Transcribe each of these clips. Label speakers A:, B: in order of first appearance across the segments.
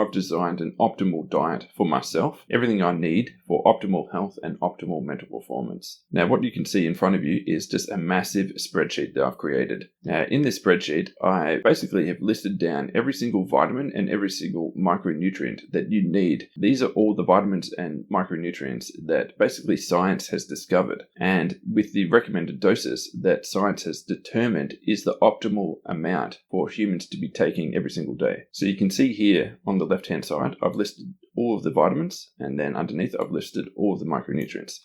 A: I've designed an optimal diet for myself, everything I need for optimal health and optimal mental performance. Now, what you can see in front of you is just a massive spreadsheet that I've created. Now, in this spreadsheet, I basically have listed down every single vitamin and every single micronutrient that you need. These are all the vitamins and micronutrients that basically science has discovered, and with the recommended doses that science has determined is the optimal amount for humans to be taking every single day. So you can see here on the left-hand side, I've listed all of the vitamins, and then underneath I've listed all of the micronutrients.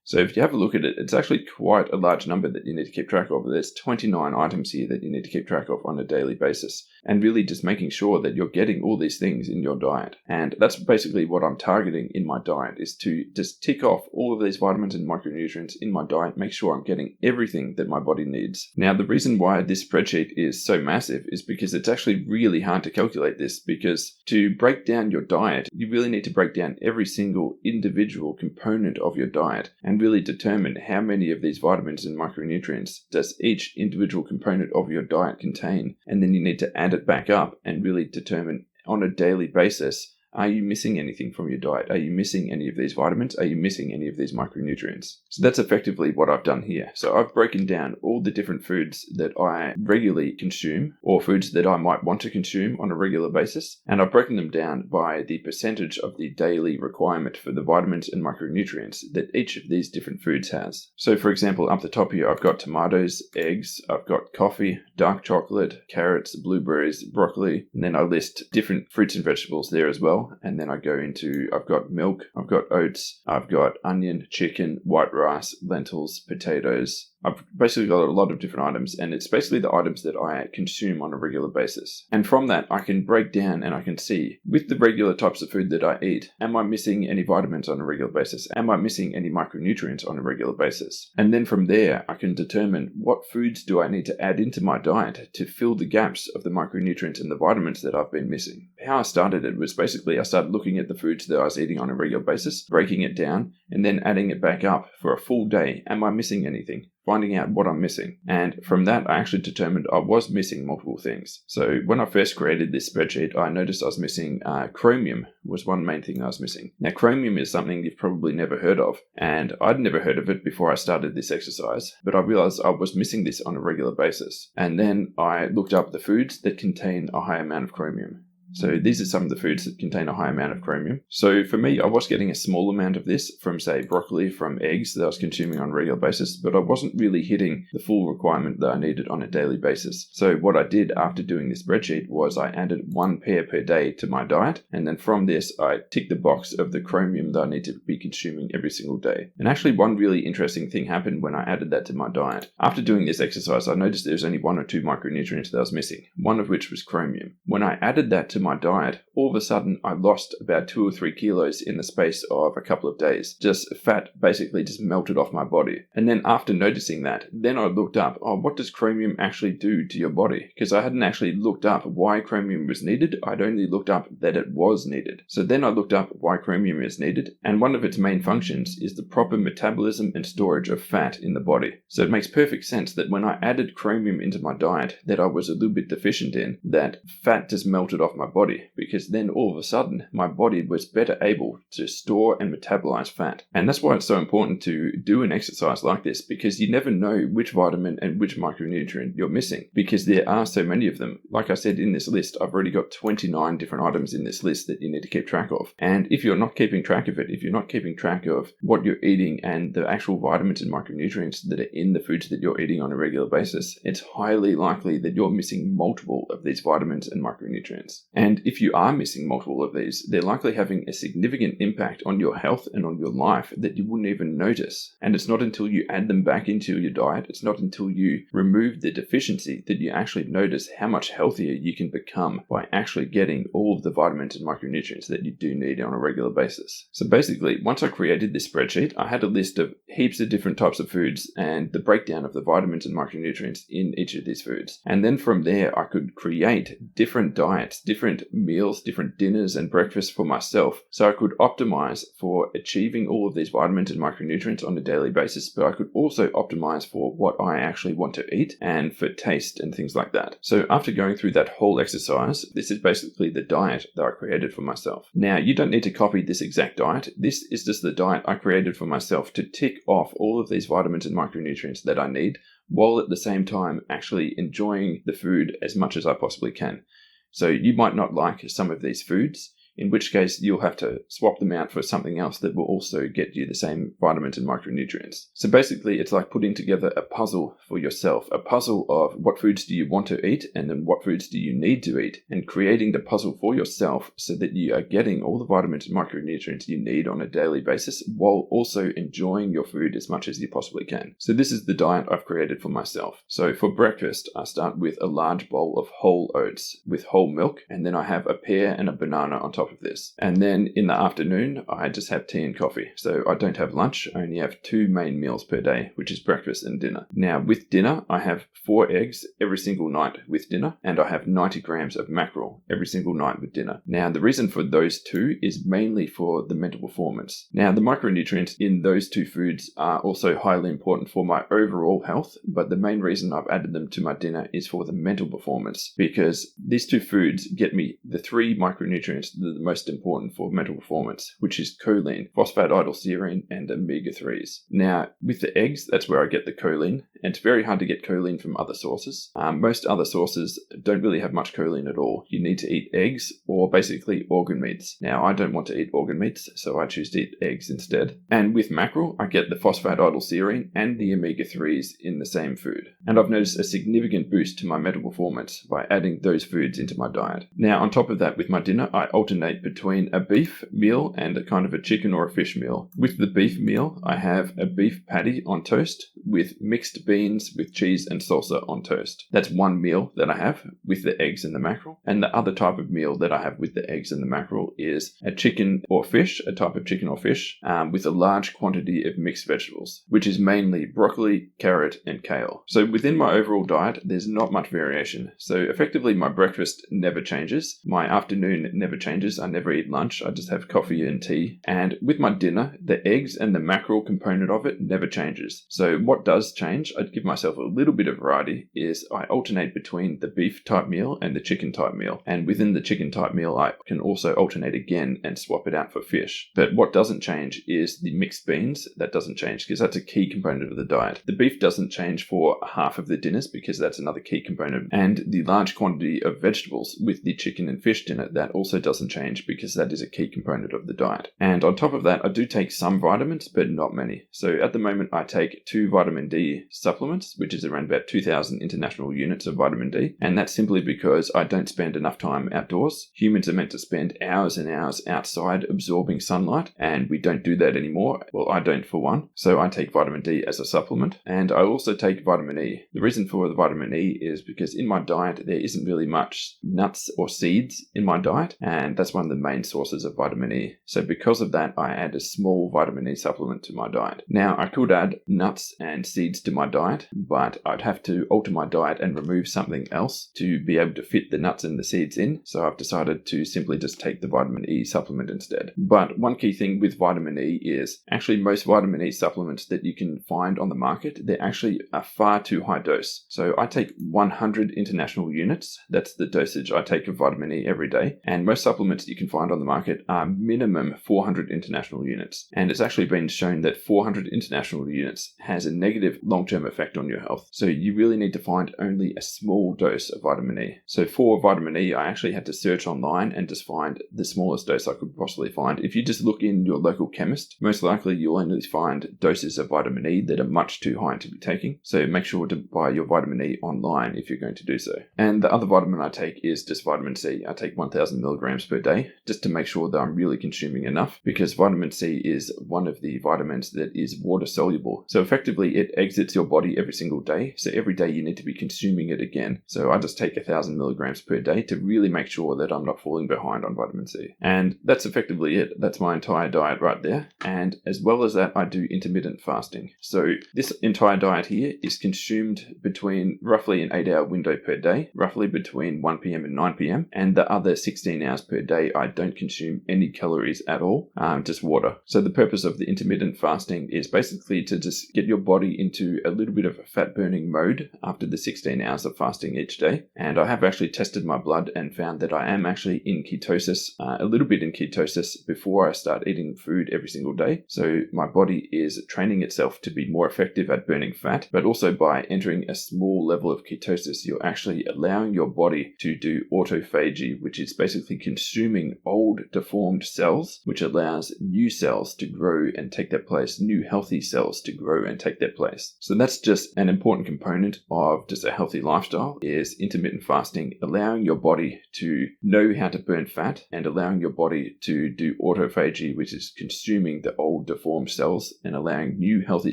A: So if you have a look at it, it's actually quite a large number that you need to keep track of. There's 29 items here that you need to keep track of on a daily basis, and really just making sure that you're getting all these things in your diet. And that's basically what I'm targeting in my diet, is to just tick off all of these vitamins and micronutrients in my diet, make sure I'm getting everything that my body needs. Now, the reason why this spreadsheet is so massive is because it's actually really hard to calculate this, because to break down your diet, you really need to break down every single individual component of your diet and really determine how many of these vitamins and micronutrients does each individual component of your diet contain. And then you need to add it back up and really determine on a daily basis, are you missing anything from your diet? Are you missing any of these vitamins? Are you missing any of these micronutrients? So that's effectively what I've done here. So I've broken down all the different foods that I regularly consume, or foods that I might want to consume on a regular basis. And I've broken them down by the percentage of the daily requirement for the vitamins and micronutrients that each of these different foods has. So for example, up the top here, I've got tomatoes, eggs, I've got coffee, dark chocolate, carrots, blueberries, broccoli, and then I list different fruits and vegetables there as well. And then I go into, I've got milk, I've got oats, I've got onion, chicken, white rice, lentils, potatoes. I've basically got a lot of different items, and it's basically the items that I consume on a regular basis. And from that, I can break down and I can see, with the regular types of food that I eat, am I missing any vitamins on a regular basis? Am I missing any micronutrients on a regular basis? And then from there, I can determine what foods do I need to add into my diet to fill the gaps of the micronutrients and the vitamins that I've been missing. How I started it was basically I started looking at the foods that I was eating on a regular basis, breaking it down, and then adding it back up for a full day. Am I missing anything? Finding out what I'm missing. And from that, I actually determined I was missing multiple things. So when I first created this spreadsheet, I noticed I was missing chromium was one main thing I was missing. Now, chromium is something you've probably never heard of, and I'd never heard of it before I started this exercise, but I realized I was missing this on a regular basis. And then I looked up the foods that contain a high amount of chromium. So these are some of the foods that contain a high amount of chromium. So for me, I was getting a small amount of this from, say, broccoli, from eggs that I was consuming on a regular basis, but I wasn't really hitting the full requirement that I needed on a daily basis. So what I did after doing this spreadsheet was I added 1 pair per day to my diet, and then from this, I ticked the box of the chromium that I need to be consuming every single day. And actually, one really interesting thing happened when I added that to my diet. After doing this exercise, I noticed there was only 1 or 2 micronutrients that I was missing, one of which was chromium. When I added that to my diet, all of a sudden I lost about 2 or 3 kilos in the space of a couple of days. Just fat basically just melted off my body. And then after noticing that, then I looked up, what does chromium actually do to your body? Because I hadn't actually looked up why chromium was needed. I'd only looked up that it was needed. So then I looked up why chromium is needed, and one of its main functions is the proper metabolism and storage of fat in the body. So it makes perfect sense that when I added chromium into my diet that I was a little bit deficient in, that fat just melted off my body, because then all of a sudden my body was better able to store and metabolize fat. And that's why it's so important to do an exercise like this, because you never know which vitamin and which micronutrient you're missing, because there are so many of them. Like I said in this list, I've already got 29 different items in this list that you need to keep track of. And if you're not keeping track of it, if you're not keeping track of what you're eating and the actual vitamins and micronutrients that are in the foods that you're eating on a regular basis, it's highly likely that you're missing multiple of these vitamins and micronutrients. And if you are missing multiple of these, they're likely having a significant impact on your health and on your life that you wouldn't even notice. And it's not until you add them back into your diet, it's not until you remove the deficiency that you actually notice how much healthier you can become by actually getting all of the vitamins and micronutrients that you do need on a regular basis. So basically, once I created this spreadsheet, I had a list of heaps of different types of foods and the breakdown of the vitamins and micronutrients in each of these foods. And then from there, I could create different diets, different different meals, different dinners and breakfasts for myself, so I could optimize for achieving all of these vitamins and micronutrients on a daily basis, but I could also optimize for what I actually want to eat and for taste and things like that. So after going through that whole exercise, this is basically the diet that I created for myself. Now, you don't need to copy this exact diet. This is just the diet I created for myself to tick off all of these vitamins and micronutrients that I need, while at the same time actually enjoying the food as much as I possibly can. So you might not like some of these foods, in which case you'll have to swap them out for something else that will also get you the same vitamins and micronutrients. So basically, it's like putting together a puzzle for yourself, a puzzle of what foods do you want to eat and then what foods do you need to eat, and creating the puzzle for yourself so that you are getting all the vitamins and micronutrients you need on a daily basis while also enjoying your food as much as you possibly can. So this is the diet I've created for myself. So for breakfast, I start with a large bowl of whole oats with whole milk, and then I have a pear and a banana on top of this. And then in the afternoon, I just have tea and coffee. So I don't have lunch. I only have 2 main meals per day, which is breakfast and dinner. Now with dinner, I have 4 eggs every single night with dinner, and I have 90 grams of mackerel every single night with dinner. Now the reason for those two is mainly for the mental performance. Now the micronutrients in those 2 foods are also highly important for my overall health, but the main reason I've added them to my dinner is for the mental performance, because these 2 foods get me the 3 micronutrients that are the most important for mental performance, which is choline, phosphatidylserine, and omega-3s. Now, with the eggs, that's where I get the choline, and it's very hard to get choline from other sources. Most other sources don't really have much choline at all. You need to eat eggs or basically organ meats. Now, I don't want to eat organ meats, so I choose to eat eggs instead. And with mackerel, I get the phosphatidylserine and the omega-3s in the same food. And I've noticed a significant boost to my mental performance by adding those foods into my diet. Now, on top of that, with my dinner, I alternate between a beef meal and a kind of a chicken or a fish meal. With the beef meal, I have a beef patty on toast with mixed beans with cheese and salsa on toast. That's one meal that I have with the eggs and the mackerel. And the other type of meal that I have with the eggs and the mackerel is a chicken or fish, a type of chicken or fish, with a large quantity of mixed vegetables, which is mainly broccoli, carrot, and kale. So within my overall diet, there's not much variation. So effectively, my breakfast never changes. My afternoon never changes. I never eat lunch. I just have coffee and tea. And with my dinner, the eggs and the mackerel component of it never changes. So what does change, I'd give myself a little bit of variety, is I alternate between the beef type meal and the chicken type meal. And within the chicken type meal, I can also alternate again and swap it out for fish. But what doesn't change is the mixed beans. That doesn't change because that's a key component of the diet. The beef doesn't change for half of the dinners because that's another key component. And the large quantity of vegetables with the chicken and fish dinner, that also doesn't change because that is a key component of the diet. And on top of that, I do take some vitamins, but not many. So at the moment, I take 2 vitamin D supplements, which is around about 2,000 international units of vitamin D. And that's simply because I don't spend enough time outdoors. Humans are meant to spend hours and hours outside absorbing sunlight, and we don't do that anymore. Well, I don't for one. So I take vitamin D as a supplement. And I also take vitamin E. The reason for the vitamin E is because in my diet, there isn't really much nuts or seeds in my diet. And that's one of the main sources of vitamin E. So because of that, I add a small vitamin E supplement to my diet. Now, I could add nuts and seeds to my diet, but I'd have to alter my diet and remove something else to be able to fit the nuts and the seeds in. So I've decided to simply just take the vitamin E supplement instead. But one key thing with vitamin E is actually most vitamin E supplements that you can find on the market, they're actually a far too high dose. So I take 100 international units. That's the dosage I take of vitamin E every day. And most supplements you can find on the market are minimum 400 international units. And it's actually been shown that 400 international units has a negative long-term effect on your health. So you really need to find only a small dose of vitamin E. So for vitamin E, I actually had to search online and just find the smallest dose I could possibly find. If you just look in your local chemist, most likely you'll only find doses of vitamin E that are much too high to be taking. So make sure to buy your vitamin E online if you're going to do so. And the other vitamin I take is just vitamin C. I take 1,000 milligrams per day day just to make sure that I'm really consuming enough, because vitamin C is one of the vitamins that is water soluble. So effectively it exits your body every single day. So every day you need to be consuming it again. So I just take 1,000 milligrams per day to really make sure that I'm not falling behind on vitamin C. And that's effectively it. That's my entire diet right there. And as well as that, I do intermittent fasting. So this entire diet here is consumed between roughly an 8-hour window per day, roughly between 1 p.m. and 9 p.m. And the other 16 hours per day, I don't consume any calories at all, just water. So the purpose of the intermittent fasting is basically to just get your body into a little bit of a fat burning mode after the 16 hours of fasting each day. And I have actually tested my blood and found that I am actually in ketosis, a little bit in ketosis before I start eating food every single day. So my body is training itself to be more effective at burning fat, but also by entering a small level of ketosis, you're actually allowing your body to do autophagy, which is basically consuming old deformed cells, which allows new cells to grow and take their place, new healthy cells to grow and take their place. So that's just an important component of just a healthy lifestyle, is intermittent fasting, allowing your body to know how to burn fat and allowing your body to do autophagy, which is consuming the old deformed cells and allowing new healthy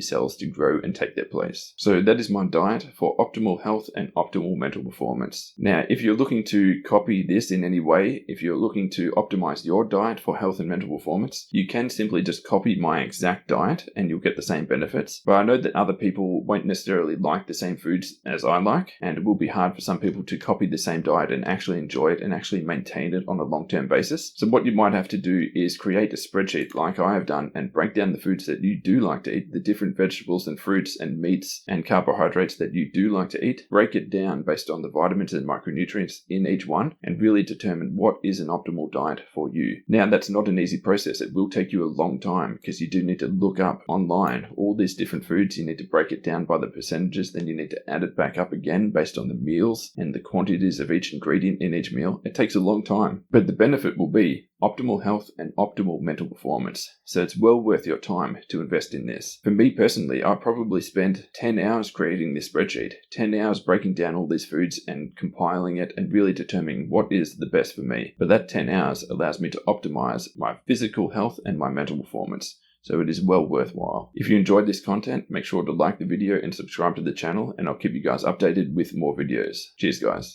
A: cells to grow and take their place. So that is my diet for optimal health and optimal mental performance. Now, if you're looking to copy this in any way, if you're looking to optimize your diet for health and mental performance, you can simply just copy my exact diet and you'll get the same benefits. But I know that other people won't necessarily like the same foods as I like, and it will be hard for some people to copy the same diet and actually enjoy it and actually maintain it on a long-term basis. So what you might have to do is create a spreadsheet like I have done and break down the foods that you do like to eat, the different vegetables and fruits and meats and carbohydrates that you do like to eat, break it down based on the vitamins and micronutrients in each one, and really determine what is an optimal diet for you. Now, that's not an easy process. It will take you a long time because you do need to look up online all these different foods. You need to break it down by the percentages, then you need to add it back up again based on the meals and the quantities of each ingredient in each meal. It takes a long time, but the benefit will be optimal health and optimal mental performance. So it's well worth your time to invest in this. For me personally, I probably spend 10 hours creating this spreadsheet, 10 hours breaking down all these foods and compiling it and really determining what is the best for me. But that 10 hours allows me to optimize my physical health and my mental performance. So it is well worthwhile. If you enjoyed this content, make sure to like the video and subscribe to the channel, and I'll keep you guys updated with more videos. Cheers, guys.